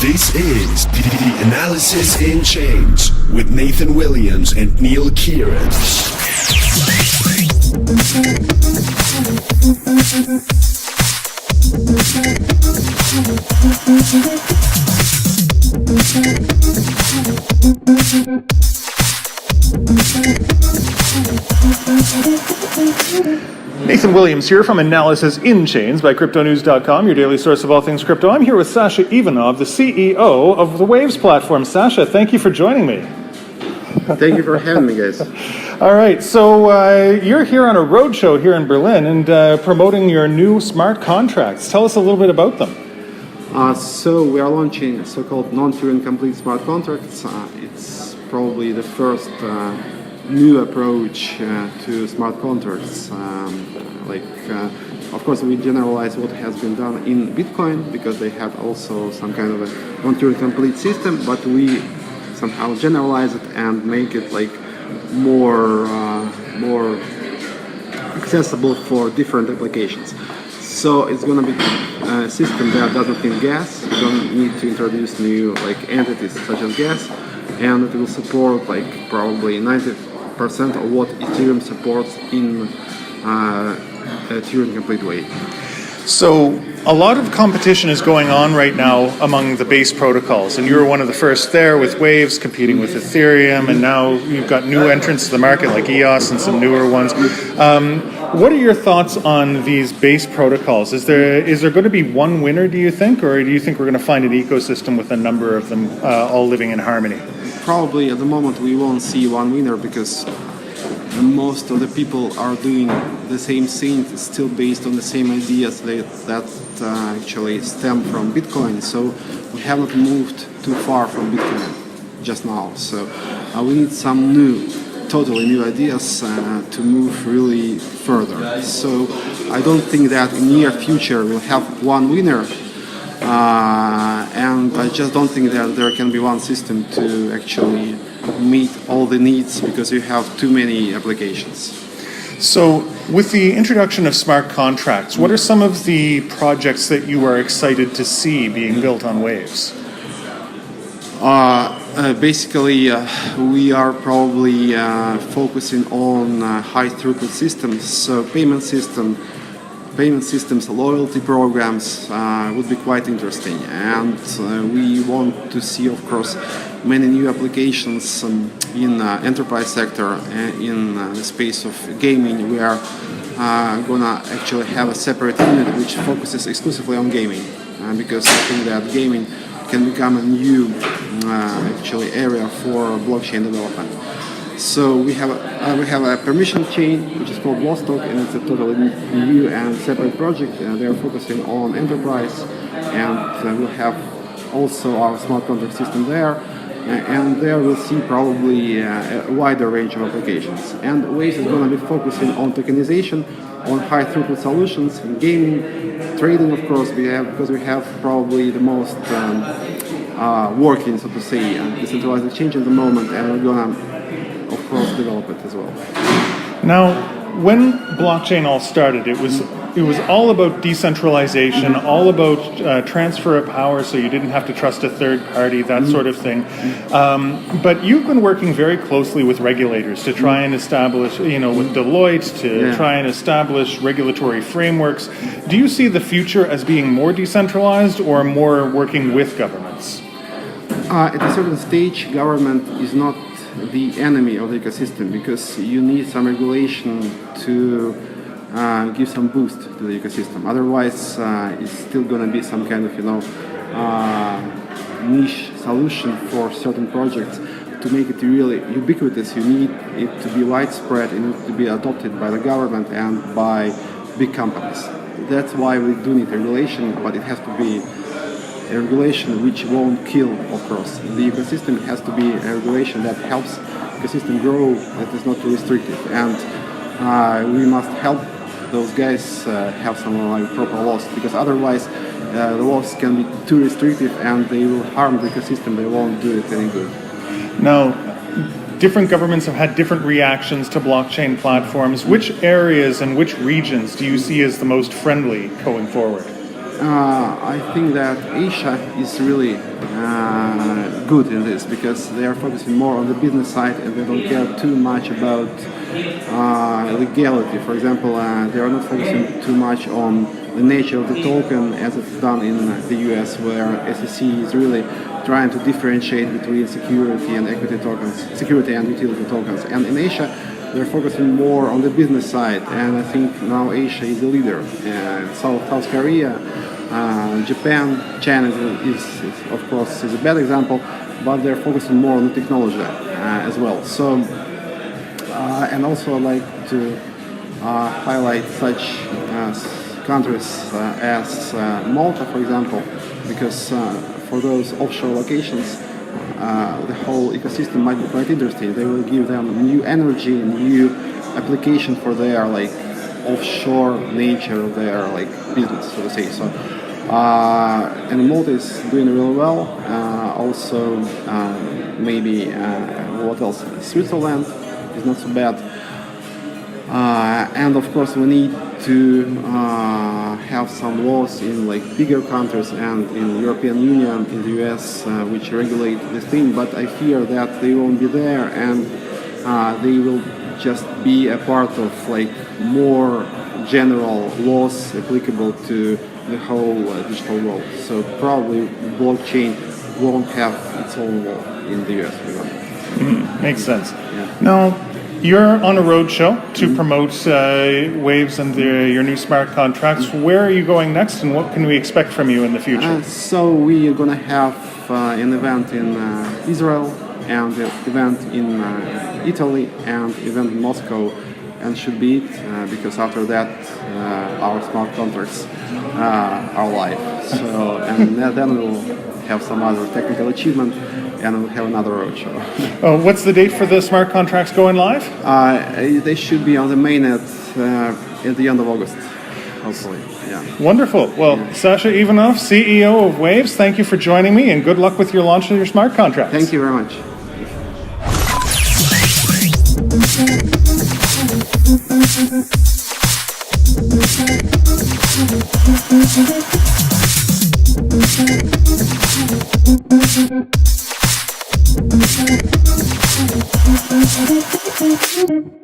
This is the Analysis in Change with Nathan Williams and Neil Kieran. Nathan Williams here from Analysis in Chains by CryptoNews.com, your daily source of all things crypto. I'm here with Sasha Ivanov, the CEO of the Waves platform. Sasha, thank you for joining me. Thank you for having me, guys. All right, so you're here on a roadshow here in Berlin and promoting your new smart contracts. Tell us a little bit about them. So we are launching so-called non-Turing complete smart contracts. It's probably the first new approach to smart contracts. Of course, we generalize what has been done in Bitcoin because they had also some kind of a non-Turing complete system, but we somehow generalize it and make it like more accessible for different applications. So it's going to be a system that doesn't need gas. You don't need to introduce new entities such as gas, and it will support probably 90% of what Ethereum supports in a Turing complete way. So a lot of competition is going on right now among the base protocols, and you were one of the first there with Waves competing with Ethereum, and now you've got new entrants to the market like EOS and some newer ones. What are your thoughts on these base protocols? Is there going to be one winner, do you think, or do you think we're going to find an ecosystem with a number of them all living in harmony? Probably at the moment we won't see one winner because most of the people are doing the same thing, still based on the same ideas that actually stem from Bitcoin. So we haven't moved too far from Bitcoin just now. So we need some totally new ideas to move really further. So I don't think that in near future we'll have one winner. And I just don't think that there can be one system to actually meet all the needs because you have too many applications. So with the introduction of smart contracts, what are some of the projects that you are excited to see being built on Waves? Basically, we are probably focusing on high throughput systems, so payment systems, loyalty programs would be quite interesting, and we want to see, of course, many new applications in enterprise sector and in the space of gaming. We are gonna actually have a separate unit which focuses exclusively on gaming, because I think that gaming can become a new area for blockchain development. So we have a permission chain which is called Vostok, and it's a totally new and separate project. They are focusing on enterprise, and we'll have also our smart contract system there. And there we'll see probably a wider range of applications. And Waves is going to be focusing on tokenization, on high throughput solutions, gaming, trading, of course, because we have probably the most working, so to say, decentralized exchange at the moment, and we're going to, of course, develop it as well. Now, when blockchain all started, it was all about decentralization, all about transfer of power, so you didn't have to trust a third party, that sort of thing. But you've been working very closely with regulators to try and establish, with Deloitte, to try and establish regulatory frameworks. Do you see the future as being more decentralized or more working with governments? At a certain stage, government is not the enemy of the ecosystem because you need some regulation to give some boost to the ecosystem. Otherwise, it's still going to be some kind of niche solution for certain projects. To make it really ubiquitous, you need it to be widespread, it needs to be adopted by the government and by big companies. That's why we do need regulation, but it has to be a regulation which won't kill, of course, the ecosystem. It has to be a regulation that helps the ecosystem grow, that is not too restrictive. And we must help those guys have some proper laws, because otherwise the laws can be too restrictive and they will harm the ecosystem. They won't do it any good. Now, different governments have had different reactions to blockchain platforms. Which areas and which regions do you see as the most friendly going forward? I think that Asia is really good in this because they are focusing more on the business side and they don't care too much about legality. For example, they are not focusing too much on the nature of the token as it's done in the US, where SEC is really trying to differentiate between security and equity tokens, security and utility tokens. And in Asia, they're focusing more on the business side, and I think now Asia is the leader. South Korea, Japan, China is of course is a bad example, but they're focusing more on the technology as well. So, and also I'd like to highlight such countries as Malta, for example, because for those offshore locations, the whole ecosystem might be quite interesting. They will give them new energy, new application for their like offshore nature of their like business, so to say. So, and Malta is doing really well. Also, maybe what else? Switzerland is not so bad. And of course, we need to have some laws in like bigger countries and in European Union, in the US, which regulate this thing. But I fear that they won't be there, and they will just be a part of like more general laws applicable to the whole digital world. So probably blockchain won't have its own law in the US, for example. Makes sense. Yeah. Now, you're on a road show to promote Waves and your new smart contracts. Where are you going next, and what can we expect from you in the future? So we are going to have an event in Israel, and an event in Italy, and event in Moscow, and should be it, because after that our smart contracts are live. So, and then we'll have some other technical achievement, and we'll have another roadshow. Oh, what's the date for the smart contracts going live? They should be on the mainnet at the end of August, hopefully. Yeah. Wonderful. Well, Sasha Ivanov, CEO of Waves, thank you for joining me, and good luck with your launch of your smart contracts. Thank you very much. Thank you.